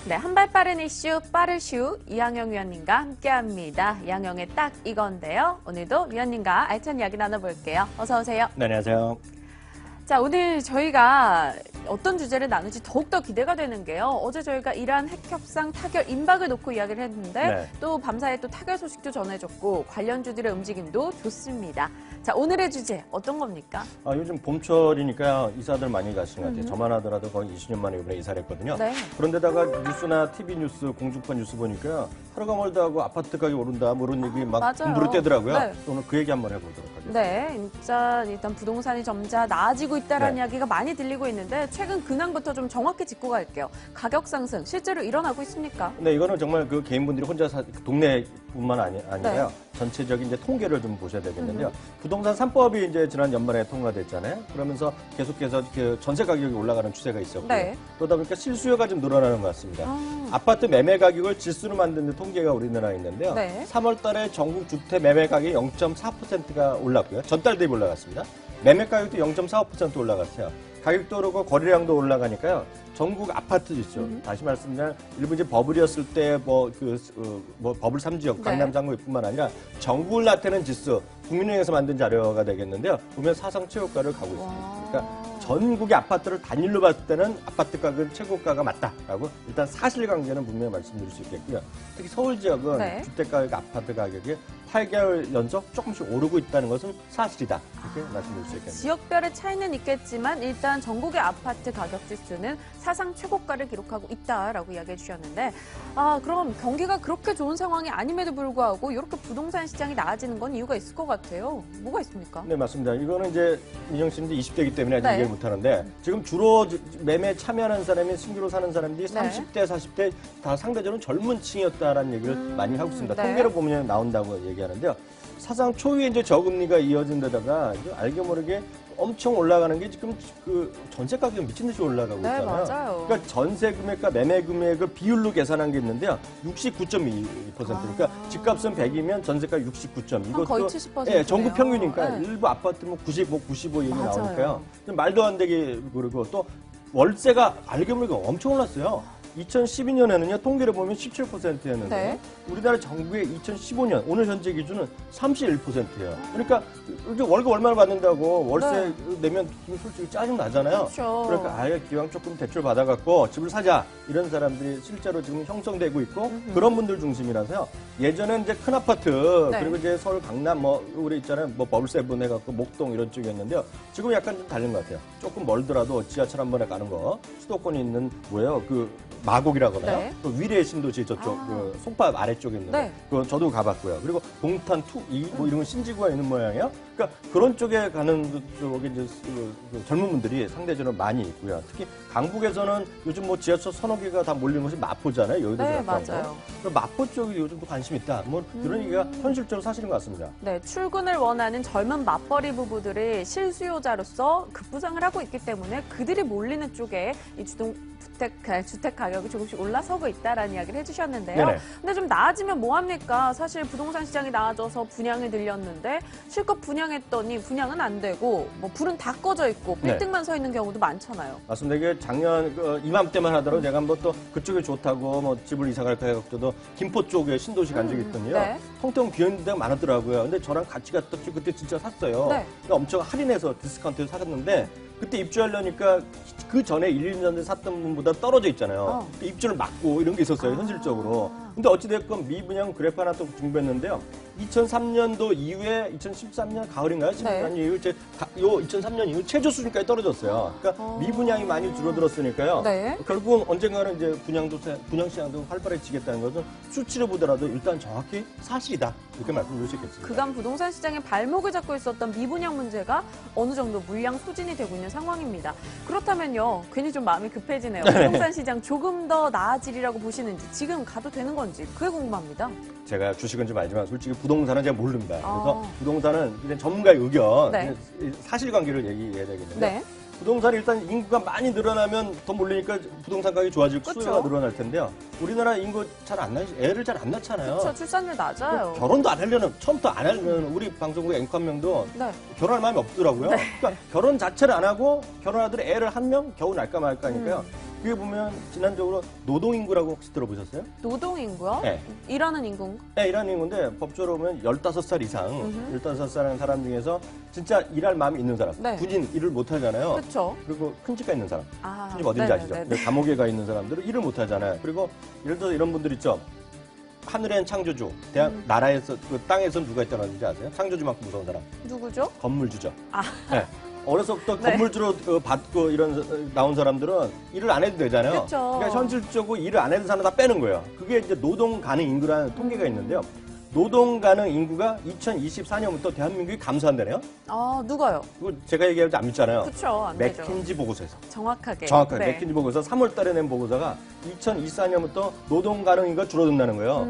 네, 한 발 빠른 이슈 빠르슈 이항영 위원님과 함께합니다. 이항영의 딱 이건데요. 오늘도 위원님과 알찬 이야기 나눠볼게요. 어서 오세요. 네, 안녕하세요. 자, 오늘 저희가 어떤 주제를 나눌지 더욱더 기대가 되는 게요. 어제 저희가 이란 핵협상 타결 임박을 놓고 이야기를 했는데 네. 또 밤사이에 또 타결 소식도 전해졌고 관련주들의 움직임도 좋습니다. 자, 오늘의 주제 어떤 겁니까? 요즘 봄철이니까 이사들 많이 가시는 것 같아요. 저만 하더라도 거의 20년 만에 이번에 이사를 했거든요. 네. 그런데다가 뉴스나 TV 뉴스, 공중파 뉴스 보니까 하루가 멀다 하고 아파트 가격이 오른다, 뭐 이런 얘기 막 맞아요. 분부를 떼더라고요. 네. 오늘 그 얘기 한번 해보도록 하겠습니다. 네, 진짜 일단 부동산이 점차 나아지고 있다는 네. 이야기가 많이 들리고 있는데 최근 근황부터 좀 정확히 짚고 갈게요. 가격 상승 실제로 일어나고 있습니까? 네, 이거는 정말 그 개인분들이 혼자 동네뿐만 아니라요. 네. 전체적인 이제 통계를 좀 보셔야 되겠는데요. 부동산 3법이 이제 지난 연말에 통과됐잖아요. 그러면서 계속해서 그 전세 가격이 올라가는 추세가 있었고요. 네. 그러다 보니까 실수요가 좀 늘어나는 것 같습니다. 아파트 매매 가격을 지수로 만드는 통계가 우리나라에 있는데요. 네. 3월 달에 전국 주택 매매 가격이 0.4%가 올랐고요. 전달 대비 올라갔습니다. 매매 가격도 0.45% 올라갔어요. 가격도 오르고 거래량도 올라가니까요. 전국 아파트 지수, 다시 말씀드리면 일부 이제 버블이었을 때 버블 3지역, 강남 장구뿐만 아니라 전국을 나타내는 지수, 국민은행에서 만든 자료가 되겠는데요. 보면 사상 최고가를 가고 있습니다. 그러니까 전국의 아파트를 단일로 봤을 때는 아파트 가격은 최고가가 맞다라고 일단 사실관계는 분명히 말씀드릴 수 있겠고요. 특히 서울 지역은 네. 주택가격, 아파트 가격이 8개월 연속 조금씩 오르고 있다는 것은 사실이다. 이렇게 말씀드릴 수 있겠습니다. 지역별의 차이는 있겠지만 일단 전국의 아파트 가격 지수는 사상 최고가를 기록하고 있다라고 이야기해 주셨는데 그럼 경기가 그렇게 좋은 상황이 아님에도 불구하고 이렇게 부동산 시장이 나아지는 건 이유가 있을 것 같아요. 뭐가 있습니까? 네, 맞습니다. 이거는 이제 민영 씨는 이제 20대이기 때문에 아직 네. 얘기를 못하는데 지금 주로 매매 참여하는 사람이 신규로 사는 사람들이 네. 30대, 40대 다 상대적으로 젊은 층이었다라는 얘기를 많이 하고 있습니다. 네. 통계로 보면 나온다고 얘기하는데요. 사상 초유의 이제 저금리가 이어진 데다가 알게 모르게 엄청 올라가는 게 지금 그 전세 가격이 미친 듯이 올라가고 네, 있잖아요. 맞아요. 그러니까 전세 금액과 매매 금액을 비율로 계산한 게 있는데요. 69.2%. 그러니까 집값은 100이면 전세가 69.2. 이것도 거의 70%. 예, 전국 평균이니까 네. 일부 아파트는 95, 95 얘기 맞아요. 나오니까요. 좀 말도 안 되게 그러고 또 월세가 알게 모르게 엄청 올랐어요. 2012년에는요, 통계를 보면 17%였는데, 네. 우리나라 전국의 2015년, 오늘 현재 기준은 31%예요. 그러니까, 이제 월급 얼마를 받는다고 월세 내면 솔직히 짜증나잖아요. 그렇죠. 그러니까 아예 기왕 조금 대출 받아갖고 집을 사자. 이런 사람들이 실제로 지금 형성되고 있고, 그런 분들 중심이라서요. 예전엔 이제 큰 아파트, 네. 그리고 이제 서울 강남, 우리 있잖아요. 버블세븐 해갖고 목동 이런 쪽이었는데요. 지금 약간 좀 다른 것 같아요. 조금 멀더라도 지하철 한 번에 가는 거, 수도권에 있는 마곡이라고 하나요? 네. 그 위례 신도시 저쪽 그 송파 아래쪽에 있는 네. 그건 저도 가봤고요. 그리고 동탄 뭐 이런 건 신지구가 있는 모양이에요. 그러니까 그런 쪽에 가는 쪽에 이제 그 젊은 분들이 상대적으로 많이 있고요. 특히 강북에서는 요즘 뭐 지하철 서너 개가 다 몰리는 곳이 마포잖아요. 여의도 네, 가까운 맞아요. 거. 마포 쪽이 요즘 또 관심 있다. 뭐 이런 얘기가 현실적으로 사실인 것 같습니다. 네, 출근을 원하는 젊은 맞벌이 부부들이 실수요자로서 급부상을 하고 있기 때문에 그들이 몰리는 쪽에 이 주택 가격이 조금씩 올라서고 있다라는 이야기를 해주셨는데요. 네네. 근데 좀 나아지면 뭐합니까? 사실 부동산 시장이 나아져서 분양이 늘렸는데 실컷 분양했더니 분양은 안 되고 뭐 불은 다 꺼져 있고 네. 빌딩만 서 있는 경우도 많잖아요. 맞습니다. 이게 작년 이맘때만 하더라도 제가 한번 또 그쪽이 좋다고 뭐 집을 이사 갈까 해갖고도 김포 쪽에 신도시 간 적이 있더니요. 네. 텅텅 비어있는 데가 많았더라고요. 근데 저랑 같이 갔다 그때 진짜 샀어요. 네. 그러니까 엄청 할인해서 디스카운트를 사갔는데 그때 입주하려니까 그 전에 1, 2년 전에 샀던 분보다 떨어져 있잖아요. 입주를 막고 이런 게 있었어요, 현실적으로. 근데 어찌됐건 미분양 그래프 하나 또 준비했는데요. 2003년도 이후에 2013년 가을인가요? 13년 이후 요 2003년 이후 최저 수준까지 떨어졌어요. 그러니까 미분양이 많이 줄어들었으니까요. 네. 결국은 언젠가는 이제 분양 시장도 활발해지겠다는 것은 수치로 보더라도 일단 정확히 사실이다. 이렇게 말씀드릴 수 있겠습니다. 그간 부동산 시장의 발목을 잡고 있었던 미분양 문제가 어느 정도 물량 소진이 되고 있는 상황입니다. 그렇다면요, 괜히 좀 마음이 급해지네요. 부동산 시장 조금 더 나아지리라고 보시는지, 지금 가도 되는 건지 그게 궁금합니다. 제가 주식은 좀 알지만 솔직히 부동산은 제가 모릅니다. 그래서 부동산은 그냥 전문가의 의견, 네. 사실관계를 얘기해야 되겠는데 네. 부동산이 일단 인구가 많이 늘어나면 더 몰리니까 부동산 가격이 좋아지고 그쵸? 수요가 늘어날 텐데요. 우리나라 인구 애를 잘 안 낳잖아요. 그렇죠. 출산율 낮아요. 결혼도 안 하려는, 처음부터 안 하려는 우리 방송국 앵커 한 명도 네. 결혼할 마음이 없더라고요. 그러니까 결혼 자체를 안 하고 결혼하더라도 애를 한 명 겨우 날까 말까 하니까요. 그게 보면 지난적으로 노동인구라고 혹시 들어보셨어요? 노동인구요? 네. 일하는 인구인가? 네, 일하는 인구인데 법적으로 보면 15살 이상, 15살 하는 사람 중에서 진짜 일할 마음이 있는 사람, 네. 군인 일을 못 하잖아요. 그렇죠. 그리고 큰 집 가 있는 사람, 아, 큰 집 어딘지 네네네네. 아시죠? 근데 감옥에 가 있는 사람들은 일을 못 하잖아요. 그리고 예를 들어서 이런 분들 있죠. 하늘엔 창조주, 나라에서 그 땅에서 누가 있다는지 아세요? 창조주만큼 무서운 사람, 누구죠? 건물주죠. 아. 네. 어려서부터 네. 건물주로 받고 이런 나온 사람들은 일을 안 해도 되잖아요. 그쵸. 그러니까 현실적으로 일을 안 해도 사람 다 빼는 거예요. 그게 이제 노동 가능 인구라는 통계가 있는데요. 노동 가능 인구가 2024년부터 대한민국이 감소한다네요. 아, 누가요? 이거 제가 얘기하지 안 믿잖아요. 그쵸, 안 되죠. 맥킨지 보고서에서. 정확하게. 정확하게 네. 맥킨지 보고서 3월 달에 낸 보고서가 2024년부터 노동 가능 인구가 줄어든다는 거예요.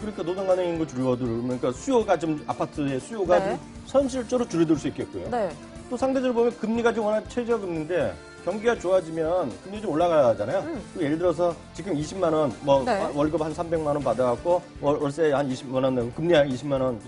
그러니까 노동 가능 인구 줄어들면 그러니까 수요가 좀 아파트의 수요가 네. 좀 현실적으로 줄어들 수 있겠고요. 네. 또 상대적으로 보면 금리가 좀 워낙 최저금리인데 경기가 좋아지면 금리 좀 올라가잖아요. 그 예를 들어서 지금 20만 원, 뭐 네. 월급 한 300만 원 받아갖고 월세 한 20만 원 내고 금리 한 20만 원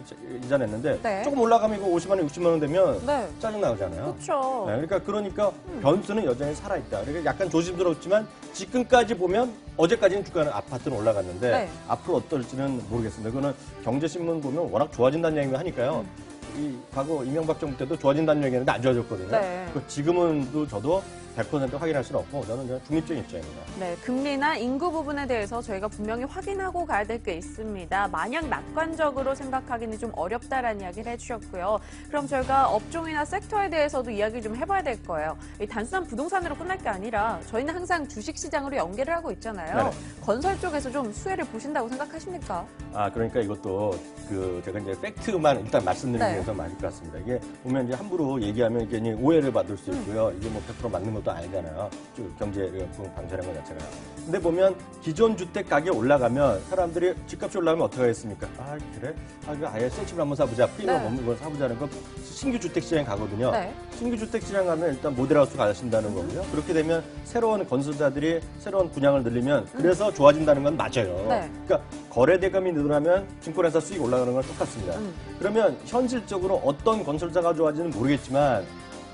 이자 냈는데 네. 조금 올라가면 이거 50만 원, 60만 원 되면 네. 짜증 나잖아요. 그렇죠. 네, 그러니까 변수는 여전히 살아있다. 그러니까 약간 조심스럽지만 지금까지 보면 어제까지는 주가는 아파트는 올라갔는데 네. 앞으로 어떨지는 모르겠습니다. 그거는 경제신문 보면 워낙 좋아진다는 얘기를 하니까요. 이 과거 이명박 정부 때도 좋아진다는 얘기했는데 안 좋아졌거든요. 네. 지금은 또 저도 100% 확인할 수는 없고 저는 그냥 중립적인 입장입니다. 네, 금리나 인구 부분에 대해서 저희가 분명히 확인하고 가야 될 게 있습니다. 마냥 낙관적으로 생각하기는 좀 어렵다라는 이야기를 해주셨고요. 그럼 저희가 업종이나 섹터에 대해서도 이야기를 좀 해봐야 될 거예요. 이 단순한 부동산으로 끝날 게 아니라 저희는 항상 주식시장으로 연계를 하고 있잖아요. 네네. 건설 쪽에서 좀 수혜를 보신다고 생각하십니까? 아, 그러니까 이것도 제가 이제 팩트만 일단 말씀드리기 네. 위해서 맞을 것 같습니다. 이게 보면 이제 함부로 얘기하면 괜히 오해를 받을 수 있고요. 이게 뭐 100% 맞는 것도 아니잖아요. 경제 방전한 것 자체가. 근데 보면 기존 주택 가격이 올라가면 사람들이 집값이 올라가면 어떻게 하겠습니까? 아, 그래? 아, 이거 아예 새 집을 한번 사보자. 프리미엄 네. 없는 걸 사보자는 건 신규 주택 시장에 가거든요. 네. 신규 주택 시장 가면 일단 모델하우스 가신다는 거고요. 그렇게 되면 새로운 건설자들이 새로운 분양을 늘리면 그래서 좋아진다는 건 맞아요. 네. 그러니까 거래 대금이 늘어나면 증권회사 수익 올라가는 건 똑같습니다. 그러면 현실적으로 어떤 건설사가 좋아지는지 모르겠지만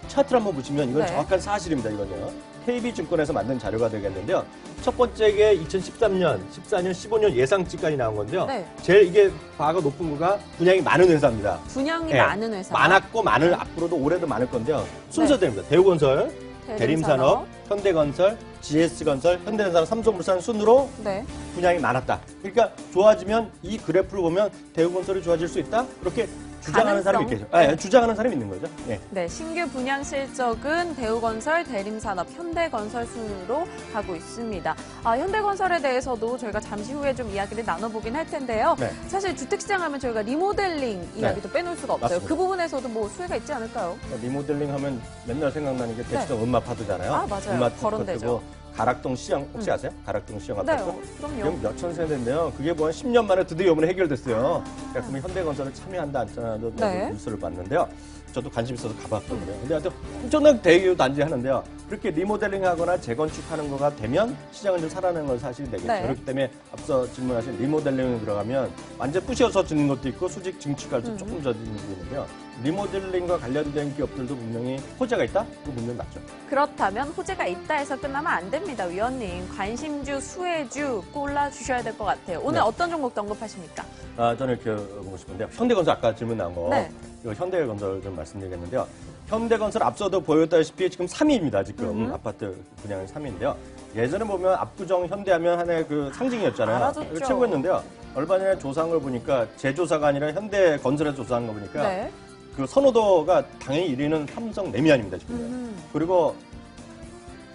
차트를 한번 보시면 이건 네. 정확한 사실입니다. 이건요. KB증권에서 만든 자료가 되겠는데요. 첫 번째 게 2013년, 14년, 15년 예상치까지 나온 건데요. 네. 제일 이게 바가 높은 거가 분양이 많은 회사입니다. 분양이 네. 많은 회사. 많았고 많을 앞으로도 올해도 많을 건데요. 순서대로입니다. 대우건설, 대림산업, 현대건설, GS건설, 현대산업, 삼성물산 순으로 네. 분양이 많았다. 그러니까 좋아지면 이 그래프를 보면 대우건설이 좋아질 수 있다. 그렇게 주장하는 사람이 가능성? 있겠죠. 네, 주장하는 사람이 있는 거죠. 네. 네, 신규 분양 실적은 대우건설, 대림산업, 현대건설 순으로 가고 있습니다. 현대건설에 대해서도 저희가 잠시 후에 좀 이야기를 나눠보긴 할 텐데요. 네. 사실 주택시장 하면 저희가 리모델링 이야기도 빼놓을 수가 없어요. 맞습니다. 그 부분에서도 뭐 수혜가 있지 않을까요? 리모델링 하면 맨날 생각나는 게 대치동 음마파트잖아요. 아, 맞아요. 음마파트 거론되죠. 그리고 가락동 시장 혹시 아세요? 가락동 시장 네, 아파트? 그럼요. 지금 몇천 세대인데요. 그게 뭐 한 10년 만에 드디어 이번에 해결됐어요. 그러니까 그러면 현대건설은 참여한다 안 참여한다 네. 뉴스를 봤는데요. 저도 관심 있어서 가봤거든요. 근데 하여튼 엄청난 대규모 단지 하는데요. 그렇게 리모델링하거나 재건축하는 거가 되면 시장은 좀 살아나는 건 사실이 되겠죠. 네. 그렇기 때문에 앞서 질문하신 리모델링에 들어가면 완전 부셔서 짓는 것도 있고 수직 증축까지 조금 져지는 게 있는데요. 리모델링과 관련된 기업들도 분명히 호재가 있다? 그거 분명히 맞죠. 그렇다면 호재가 있다 해서 끝나면 안 됩니다, 위원님. 관심주, 수혜주 골라주셔야 될 것 같아요. 오늘 네. 어떤 종목도 언급하십니까? 저는 이렇게 보고 싶은데요. 현대건설 아까 질문 나온 거. 네. 이거 현대건설 좀 말씀드리겠는데요. 현대건설 앞서도 보였다시피 지금 3위입니다. 지금 아파트 분양 3위인데요. 예전에 보면 압구정 현대하면 하나의 그 상징이었잖아요. 알아줬죠. 최고였는데요. 얼마 전에 조사한 걸 보니까 제조사가 아니라 현대건설에서 조사한 거 보니까 네. 그 선호도가 당연히 1위는 삼성 레미안입니다. 지금. 그리고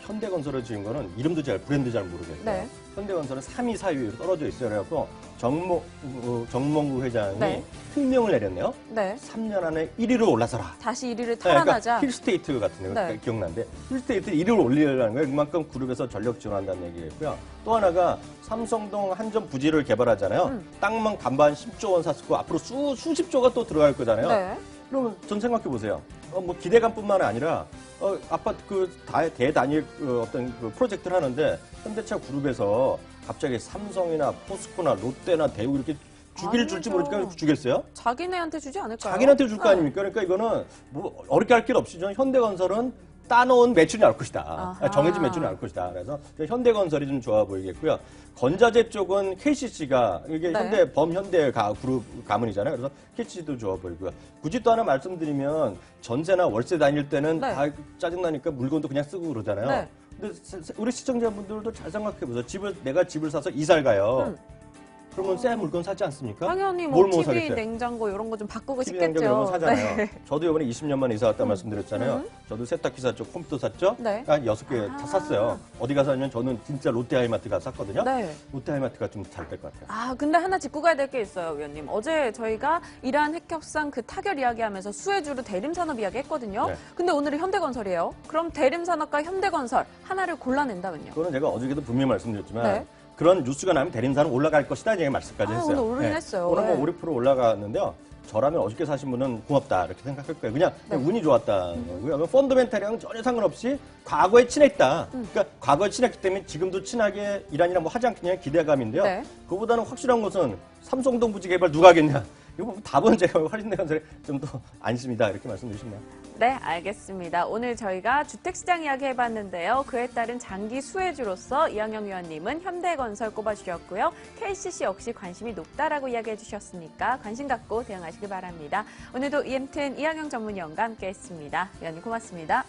현대건설을 지은 거는 이름도 브랜드 잘 모르겠어요. 네. 현대건설은 3위, 4위로 떨어져 있어요. 그래갖고 정몽구 회장이 네. 특명을 내렸네요. 네. 3년 안에 1위로 올라서라. 다시 1위를 네, 탈환하자. 그러니까 힐스테이트 같은 거 네. 기억나는데 힐스테이트 1위를 올리려는 거예요. 그만큼 그룹에서 전력 지원한다는 얘기였고요. 또 하나가 삼성동 한전 부지를 개발하잖아요. 땅만 간반 10조 원 샀고 앞으로 수십조가 또 들어갈 거잖아요. 네. 그러면 전 생각해 보세요. 뭐 기대감뿐만 아니라 아파트 대단일 어떤 그 프로젝트를 하는데 현대차 그룹에서 갑자기 삼성이나 포스코나 롯데나 대우 이렇게 줄지 모르니까 주겠어요? 자기네한테 주지 않을까요? 자기한테 줄 거 네. 아닙니까? 그러니까 이거는 뭐 어렵게 할 길 없이 저는 현대건설은 따놓은 매출이 나올 것이다. 아하. 정해진 매출이 나올 것이다. 그래서 현대건설이 좀 좋아 보이겠고요. 건자재 쪽은 KCC가 이게 네. 현대 범현대 그룹 가문이잖아요. 그래서 KCC도 좋아 보이고요. 굳이 또 하나 말씀드리면 전세나 월세 다닐 때는 네. 다 짜증나니까 물건도 그냥 쓰고 그러잖아요. 네. 근데 우리 시청자분들도 잘 생각해 보세요. 내가 집을 사서 이사를 가요. 그러면 새 물건 사지 않습니까? 당연히 뭘 뭐 못 TV, 사겠어요? 냉장고 이런 거 좀 바꾸고 TV 싶겠죠. 냉장고 이런 거 사잖아요. 네. 저도 이번에 20년 만에 이사 왔다 말씀드렸잖아요. 저도 세탁기 샀죠, 컴퓨터 샀죠. 네. 한 6개 다 샀어요. 어디 가서 하면 저는 진짜 롯데하이마트 가서 샀거든요. 네. 롯데하이마트가 좀 잘 될 것 같아요. 아, 근데 하나 짚고 가야 될 게 있어요, 위원님. 어제 저희가 이란 핵협상 그 타결 이야기하면서 수혜주로 대림산업 이야기 했거든요. 네. 근데 오늘은 현대건설이에요. 그럼 대림산업과 현대건설 하나를 골라낸다면요? 그거는 제가 어저께도 분명히 말씀드렸지만 네. 그런 뉴스가 나면 대림사는 올라갈 것이다 이런 말씀까지 아, 했어요. 오늘 오르긴 했어요. 오늘 네. 뭐 5% 올라갔는데요. 저라면 어저께 사신 분은 고맙다 이렇게 생각할 거예요. 그냥 네. 운이 좋았다는 거고요. 펀더멘탈이랑 전혀 상관없이 과거에 친했다. 그러니까 과거에 친했기 때문에 지금도 친하게 이란이랑 뭐 하지 않겠냐 기대감인데요. 네. 그보다는 확실한 것은 삼성동 부지 개발 누가 하겠냐. 이거 답은 제가 할인대건설에 좀 더 안심이다 이렇게 말씀드리시네요. 네, 알겠습니다. 오늘 저희가 주택시장 이야기 해봤는데요. 그에 따른 장기 수혜주로서 이항영 위원님은 현대건설 꼽아주셨고요. KCC 역시 관심이 높다라고 이야기해 주셨으니까 관심 갖고 대응하시기 바랍니다. 오늘도 EMTN 이항영 전문위원과 함께했습니다. 위원님 고맙습니다.